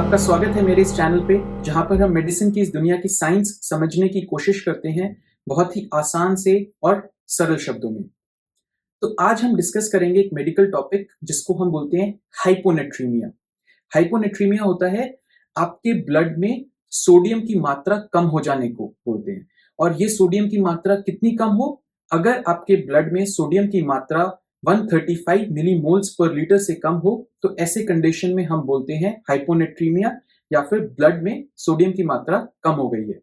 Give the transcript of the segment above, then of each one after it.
आपका स्वागत है मेरे इस चैनल पे, जहाँ पर हम मेडिसिन की इस दुनिया की साइंस समझने की कोशिश करते हैं बहुत ही आसान से और सरल शब्दों में। तो आज हम डिस्कस करेंगे एक मेडिकल टॉपिक जिसको हम बोलते हैं हाइपोनेट्रीमिया। हाइपोनेट्रीमिया होता है आपके ब्लड में सोडियम की मात्रा कम हो जाने को बोलते हैं। और ये सोडियम की मात्रा कितनी कम हो? अगर आपके ब्लड में सोडियम की मात्रा 135 मिलीमोल्स पर लीटर से कम हो तो ऐसे कंडीशन में हम बोलते हैं हाइपोनेट्रीमिया, या फिर ब्लड में सोडियम की मात्रा कम हो गई है।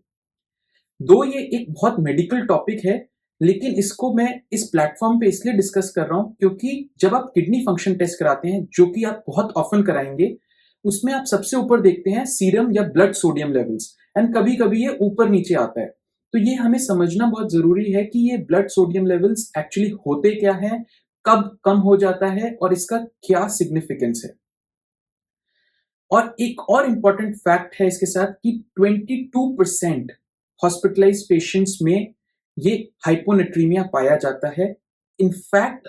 दो ये एक बहुत मेडिकल टॉपिक है, लेकिन इसको मैं इस प्लेटफॉर्म पे इसलिए डिस्कस कर रहा हूं क्योंकि जब आप किडनी फंक्शन टेस्ट कराते हैं, जो कि आप बहुत ऑफन कराएंगे, उसमें आप सबसे ऊपर देखते हैं सीरम या ब्लड सोडियम लेवल्स, एंड कभी कभी ये ऊपर नीचे आता है। तो ये हमें समझना बहुत जरूरी है कि ये ब्लड सोडियम लेवल्स एक्चुअली होते क्या है, कब कम हो जाता है और इसका क्या सिग्निफिकेंस है। और एक और इंपॉर्टेंट फैक्ट है इसके साथ कि 22% हॉस्पिटलाइज पेशेंट्स में ये हाइपोनेट्रीमिया पाया जाता है। इनफैक्ट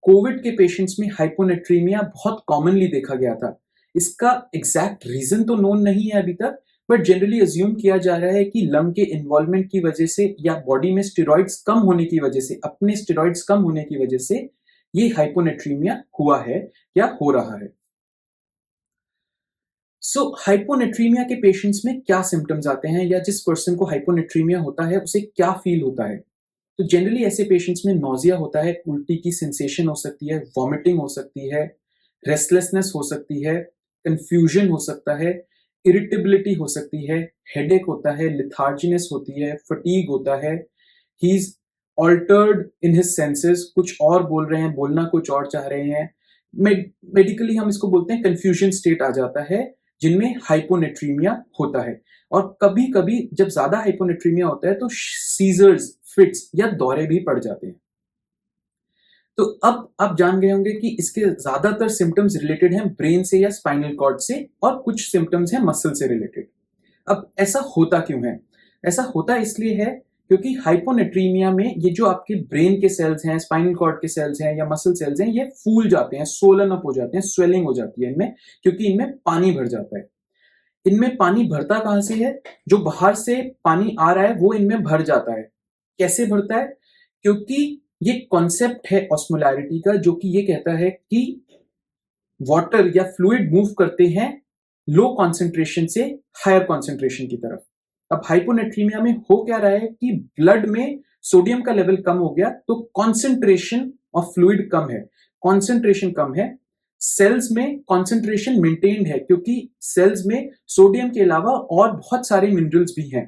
कोविड के पेशेंट्स में हाइपोनेट्रीमिया बहुत कॉमनली देखा गया था। इसका एग्जैक्ट रीजन तो नोन नहीं है अभी तक, बट जनरली अज्यूम किया जा रहा है कि लंग के इन्वॉल्वमेंट की वजह से या बॉडी में स्टेरॉइड्स कम होने की वजह से, अपने स्टेरॉइड्स कम होने की वजह से ये हाइपोनेट्रीमिया हुआ है या हो रहा है। हाइपोनेट्रीमिया के पेशेंट्स में क्या सिम्टम्स आते हैं, या जिस पर्सन को हाइपोनेट्रीमिया होता है उसे क्या फील होता है? तो जनरली ऐसे पेशेंट्स में नोजिया होता है, उल्टी की सेंसेशन हो सकती है, वॉमिटिंग हो सकती है, रेस्टलेसनेस हो सकती है, कंफ्यूजन हो सकता है, इरिटेबिलिटी हो सकती है, हेडेक होता है, लिथार्जीनेस होती है, फटीग होता है, he is altered in his senses, कुछ और बोल रहे हैं, बोलना कुछ और चाह रहे हैं। मेडिकली हम इसको बोलते हैं कंफ्यूजन स्टेट आ जाता है, जिनमें हाइपोनेट्रीमिया होता है। और कभी कभी जब ज्यादा हाइपोनेट्रीमिया होता है तो सीजर्स, फिट्स या दौरे भी पड़ जाते हैं। तो अब आप जान गए होंगे कि इसके ज्यादातर सिम्टम्स रिलेटेड हैं ब्रेन से या स्पाइनल कॉर्ड से, और कुछ सिम्टम्स हैं मसल से रिलेटेड। अब ऐसा होता क्यों है? ऐसा होता इसलिए है क्योंकि हाइपोनेट्रीमिया में ये जो आपके ब्रेन के सेल्स हैं, स्पाइनल कॉर्ड के सेल्स हैं या मसल सेल्स हैं, ये फूल जाते हैं, सोलन अप हो जाते हैं, स्वेलिंग हो जाती है इनमें, क्योंकि इनमें पानी भर जाता है। इनमें पानी भरता कहां से है? जो बाहर से पानी आ रहा है वो इनमें भर जाता है। कैसे भरता है? क्योंकि ये कॉन्सेप्ट है ऑस्मोलैरिटी का, जो कि ये कहता है कि वाटर या फ्लूइड मूव करते हैं लो कॉन्सेंट्रेशन से हायर कॉन्सेंट्रेशन की तरफ। अब हाइपोनेट्रीमिया में हो क्या रहा है कि ब्लड में सोडियम का लेवल कम हो गया, तो कॉन्सेंट्रेशन ऑफ फ्लूइड कम है, कॉन्सेंट्रेशन कम है। सेल्स में कॉन्सेंट्रेशन मेंटेन्ड है क्योंकि सेल्स में सोडियम के अलावा और बहुत सारे मिनरल्स भी हैं।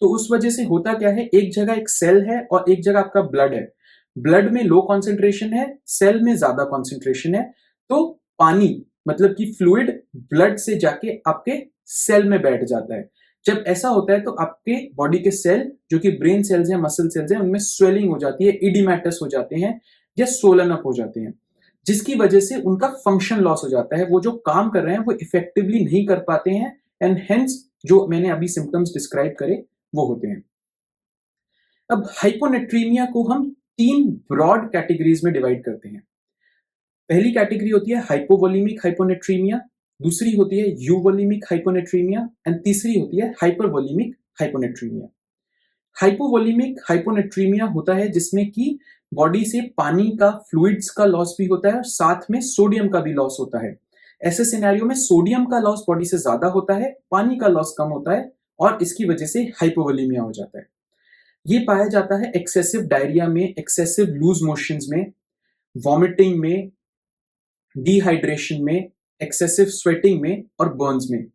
तो उस वजह से होता क्या है, एक जगह एक सेल है और एक जगह आपका ब्लड है। ब्लड में लो कॉन्सेंट्रेशन है, सेल में ज्यादा कॉन्सेंट्रेशन है, तो पानी मतलब कि फ्लूइड ब्लड से जाके आपके सेल में बैठ जाता है। जब ऐसा होता है तो आपके बॉडी के सेल, जो कि ब्रेन सेल्स हैं, मसल सेल्स हैं, उनमें स्वेलिंग हो जाती है, इडिमेटस हो जाते हैं या सोलन अप हो जाते हैं, जिसकी वजह से उनका फंक्शन लॉस हो जाता है। वो जो काम कर रहे हैं वो इफेक्टिवली नहीं कर पाते हैं, एंड हेंस जो मैंने अभी सिम्टम्स डिस्क्राइब करे वो होते हैं। अब हाइपोनेट्रीमिया को हम 3 ब्रॉड कैटेगरीज में डिवाइड करते हैं। पहली कैटेगरी होती है हाइपोवोलेमिक हाइपोनेट्रीमिया, दूसरी होती है यूवोलेमिक हाइपोनेट्रीमिया, एंड तीसरी होती है हाइपरवोलेमिक हाइपोनेट्रीमिया। हाइपोवोलेमिक हाइपोनेट्रीमिया होता है जिसमें कि बॉडी से पानी का, फ्लूइड्स का लॉस भी होता है और साथ में सोडियम का भी लॉस होता है। ऐसे सिनेरियो में सोडियम का लॉस बॉडी से ज्यादा होता है, पानी का लॉस कम होता है, और इसकी वजह से हाइपोवोलेमिया हो जाता है। ये पाया जाता है एक्सेसिव डायरिया में, एक्सेसिव लूज मोशंस में, वॉमिटिंग में, डिहाइड्रेशन में, एक्सेसिव स्वेटिंग में और बर्न्स में।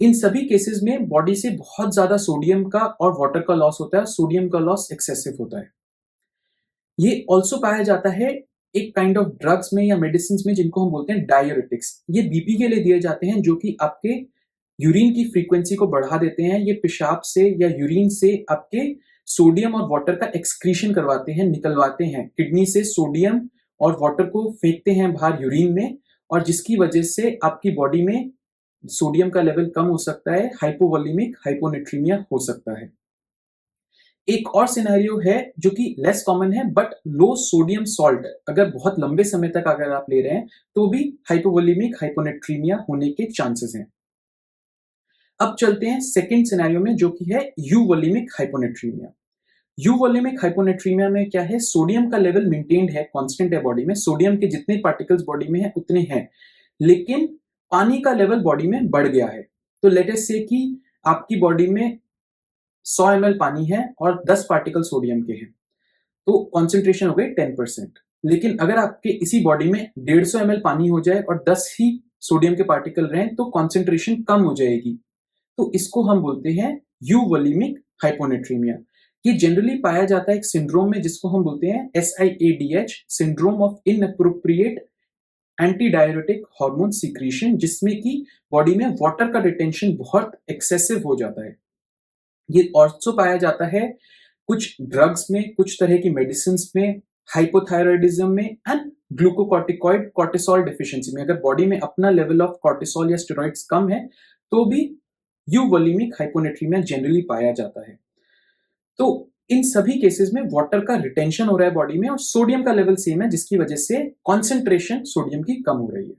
इन सभी केसेस में बॉडी से बहुत ज्यादा सोडियम का और वाटर का लॉस होता है, सोडियम का लॉस एक्सेसिव होता है। ये ऑल्सो पाया जाता है एक काइंड ऑफ ड्रग्स में या मेडिसिन में, जिनको हम बोलते हैं डाययूरेटिक्स। ये बीपी के लिए दिए जाते हैं, जो कि आपके यूरिन की फ्रीक्वेंसी को बढ़ा देते हैं। ये पेशाब से या यूरिन से आपके सोडियम और वाटर का एक्सक्रीशन करवाते हैं, निकलवाते हैं। किडनी से सोडियम और वाटर को फेंकते हैं बाहर यूरिन में, और जिसकी वजह से आपकी बॉडी में सोडियम का लेवल कम हो सकता है, हाइपोवोलेमिक हाइपोनेट्रीमिया हो सकता है। एक और सिनेरियो है जो कि लेस कॉमन है, बट लो सोडियम सॉल्ट अगर बहुत लंबे समय तक अगर आप ले रहे हैं तो भी हाइपोवोलेमिक हाइपोनेट्रीमिया होने के चांसेस हैं। अब चलते हैं सेकंड सिनेरियो में, जो कि है यूवोलिमिक हाइपोनेट्रीमिया। यूवोलिमिक हाइपोनेट्रीमिया में क्या है, सोडियम का लेवल मेंटेन्ड है, कांस्टेंट है बॉडी में, सोडियम के जितने पार्टिकल्स बॉडी में है उतने हैं, लेकिन पानी का लेवल बॉडी में बढ़ गया है। तो लेट अस से कि आपकी बॉडी में 100 ml पानी है और 10 पार्टिकल सोडियम के हैं, तो कॉन्सेंट्रेशन हो गई 10%। लेकिन अगर आपके इसी बॉडी में 150 ml पानी हो जाए और 10 ही सोडियम के पार्टिकल रहें, तो कॉन्सेंट्रेशन कम हो जाएगी। तो इसको हम बोलते हैं यूवोलिमिक हाइपोनेट्रीमिया। ये जनरली पाया जाता है एक सिंड्रोम में, जिसको हम बोलते हैं SIADH, syndrome of inappropriate anti diuretic hormone secretion, जिसमें कि बॉडी में वाटर का रिटेंशन बहुत एक्सेसिव हो जाता है। ये ऑल्सो पाया जाता है कुछ ड्रग्स में, कुछ तरह की मेडिसिन में, हाइपोथायरॉयडिज्म में एंड ग्लूकोकॉर्टिकॉइड कॉर्टिसोल डेफिशिएंसी में। अगर बॉडी में अपना लेवल ऑफ कॉर्टिसोल या स्टेरॉइड्स कम है तो भी यूवोलिमिक हाइपोनेट्रीमिया जनरली पाया जाता है। तो इन सभी केसेस में वाटर का रिटेंशन हो रहा है बॉडी में और सोडियम का लेवल सेम है, जिसकी वजह से कॉन्सेंट्रेशन सोडियम की कम हो रही है।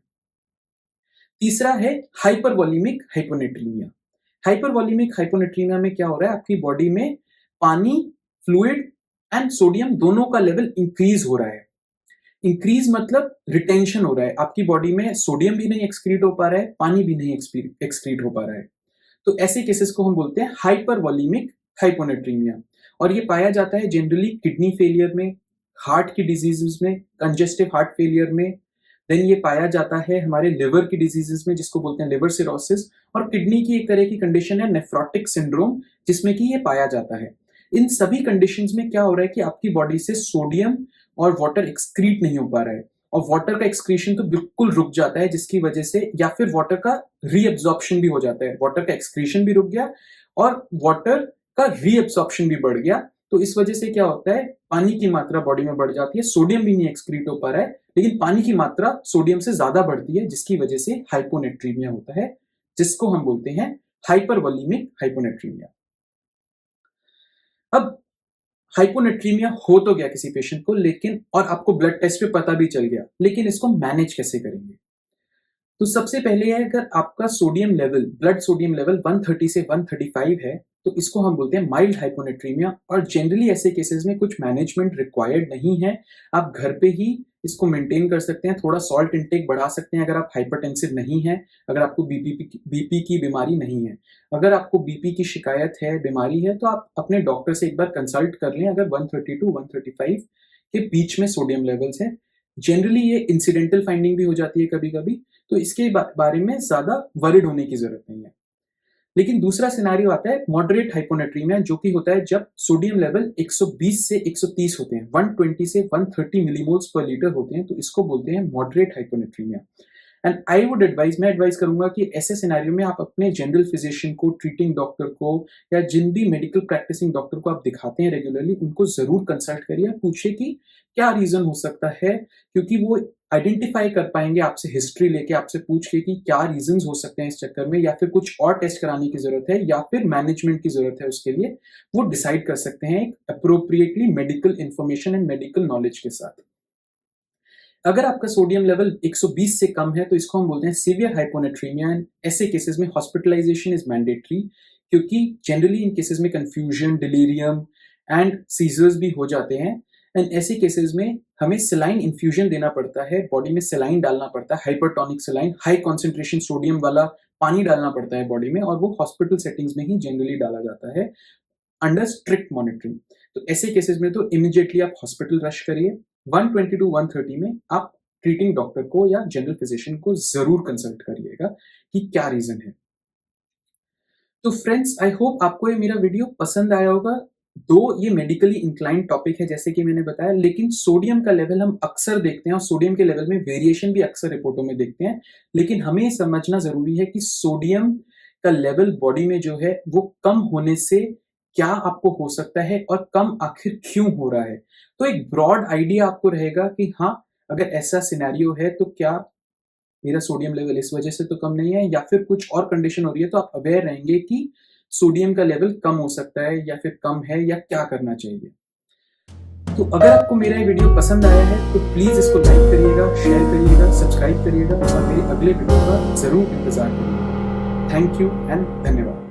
तीसरा है हाइपरवोलिमिक हाइपोनेट्रीमिया। हाइपरवोलिमिक हाइपोनेट्रीमिया में क्या हो रहा है, आपकी बॉडी में पानी, फ्लूइड एंड सोडियम दोनों का लेवल इंक्रीज हो रहा है। इंक्रीज मतलब रिटेंशन हो रहा है, आपकी बॉडी में सोडियम भी नहीं एक्सक्रीट हो पा रहा है, पानी भी नहीं एक्सक्रीट हो पा रहा है। तो ऐसे केसेस को हम बोलते हैं हाइपरवोलिमिक हाइपोनेट्रीमिया। और ये पाया जाता है जनरली किडनी फेलियर में, हार्ट की डिजीजेस में, कंजेस्टिव हार्ट फेलियर में। देन ये पाया जाता है हमारे लिवर की डिजीजेस में, जिसको बोलते हैं लिवर सिरोसिस, और किडनी की एक तरह की कंडीशन है नेफ्रोटिक सिंड्रोम, जिसमें कि ये पाया जाता है। इन सभी कंडीशंस में क्या हो रहा है कि आपकी बॉडी से सोडियम और वाटर एक्सक्रीट नहीं हो पा रहा है, और वाटर का एक्सक्रीशन तो बिल्कुल रुक जाता है, जिसकी वजह से, या फिर वाटर का रीअब्जॉर्प्शन भी हो जाता है, वाटर का एक्सक्रीशन भी रुक गया और वाटर का रीअब्जॉर्प्शन भी बढ़ गया। तो इस वजह से क्या होता है, पानी की मात्रा बॉडी में बढ़ जाती है, सोडियम भी नहीं एक्सक्रीट हो पा रहा है, लेकिन पानी की मात्रा सोडियम से ज्यादा बढ़ती है, जिसकी वजह से हाइपोनेट्रीमिया होता है, जिसको हम बोलते हैं हाइपरवोलिमिक हाइपोनेट्रीमिया। अब हाइपोनेट्रीमिया हो तो गया किसी पेशेंट को, लेकिन और आपको ब्लड टेस्ट पे पता भी चल गया, लेकिन इसको मैनेज कैसे करेंगे? तो सबसे पहले है, अगर आपका sodium level, blood sodium level 130 से 135 है, तो इसको हम बोलते हैं माइल्ड हाइपोनेट्रीमिया। और जनरली ऐसे केसेस में कुछ मैनेजमेंट रिक्वायर्ड नहीं है, आप घर पे ही इसको मेंटेन कर सकते हैं। थोड़ा सॉल्ट इंटेक बढ़ा सकते हैं अगर आप हाइपरटेंसिव नहीं है, अगर आपको बीपी की बीमारी नहीं है। अगर आपको बीपी की शिकायत है, बीमारी है, तो आप अपने डॉक्टर से एक बार कंसल्ट कर लें अगर 130 टू 135 के बीच में सोडियम लेवल्स है। जनरली ये इंसिडेंटल फाइंडिंग भी हो जाती है कभी कभी, तो इसके बारे में ज्यादा वरिड होने की जरूरत नहीं है। लेकिन दूसरा सिनेरियो आता है मॉडरेट हाइपोनेट्रीमिया, जो कि होता है जब सोडियम लेवल 120 से 130 होते हैं, 120 से 130 मिलीमोल्स पर लीटर होते हैं, तो इसको बोलते हैं moderate hyponatraemia. And I would advise, मैं एडवाइज करूंगा कि ऐसे सिनेरियो में आप अपने जनरल फिजिशियन को, ट्रीटिंग डॉक्टर को, या जिन भी मेडिकल प्रैक्टिसिंग डॉक्टर को आप दिखाते हैं रेगुलरली, उनको जरूर कंसल्ट करिए, पूछिए कि क्या रीजन हो सकता है, क्योंकि वो आइडेंटिफाई कर पाएंगे आपसे हिस्ट्री लेके, आपसे पूछ के कि क्या रीजंस हो सकते हैं इस चक्कर में, या फिर कुछ और टेस्ट कराने की जरूरत है, या फिर मैनेजमेंट की जरूरत है उसके लिए, वो डिसाइड कर सकते हैं एक appropriately medical information and medical knowledge के साथ। अगर आपका सोडियम लेवल 120 से कम है, तो इसको हम बोलते हैं सीवियर हाइपोनेट्रीमिया। ऐसे केसेस में हॉस्पिटलाइजेशन इज मैंडेटरी, क्योंकि जनरली इन केसेस में कंफ्यूजन, डिलीरियम एंड सीजर्स भी हो जाते हैं। एंड ऐसे केसेस में हमें सेलाइन इन्फ्यूजन देना पड़ता है, बॉडी में सेलाइन डालना पड़ता है, हाइपरटोनिक सेलाइन, हाई कॉन्सेंट्रेशन सोडियम वाला पानी डालना पड़ता है बॉडी में, और वो हॉस्पिटल सेटिंग्स में ही जनरली डाला जाता है अंडर स्ट्रिक्ट मॉनिटरिंग। तो ऐसे केसेस में तो इमीडिएटली आप हॉस्पिटल रश करिए। 120 टू 130 में आप ट्रीटिंग डॉक्टर को या जनरल फिजिशियन को जरूर कंसल्ट करिएगा कि क्या रीजन है। तो फ्रेंड्स, आई होप आपको ये मेरा वीडियो पसंद आया होगा। दो ये मेडिकली इंक्लाइंड टॉपिक है जैसे कि मैंने बताया, लेकिन सोडियम का लेवल हम अक्सर देखते हैं और सोडियम के लेवल में वेरिएशन भी अक्सर रिपोर्टों में देखते हैं। लेकिन हमें समझना जरूरी है कि सोडियम का लेवल बॉडी में जो है वो कम होने से क्या आपको हो सकता है और कम आखिर क्यों हो रहा है। तो एक ब्रॉड आइडिया आपको रहेगा कि हाँ, अगर ऐसा सिनेरियो है तो क्या मेरा सोडियम लेवल इस वजह से तो कम नहीं है, या फिर कुछ और कंडीशन हो रही है, तो आप अवेयर रहेंगे कि सोडियम का लेवल कम हो सकता है या फिर कम है, या क्या करना चाहिए। तो अगर आपको मेरा ये वीडियो पसंद आया है तो प्लीज इसको लाइक करिएगा, शेयर करिएगा, सब्सक्राइब करिएगा और मेरे अगले वीडियो का जरूर इंतजार करिएगा। थैंक यू एंड धन्यवाद।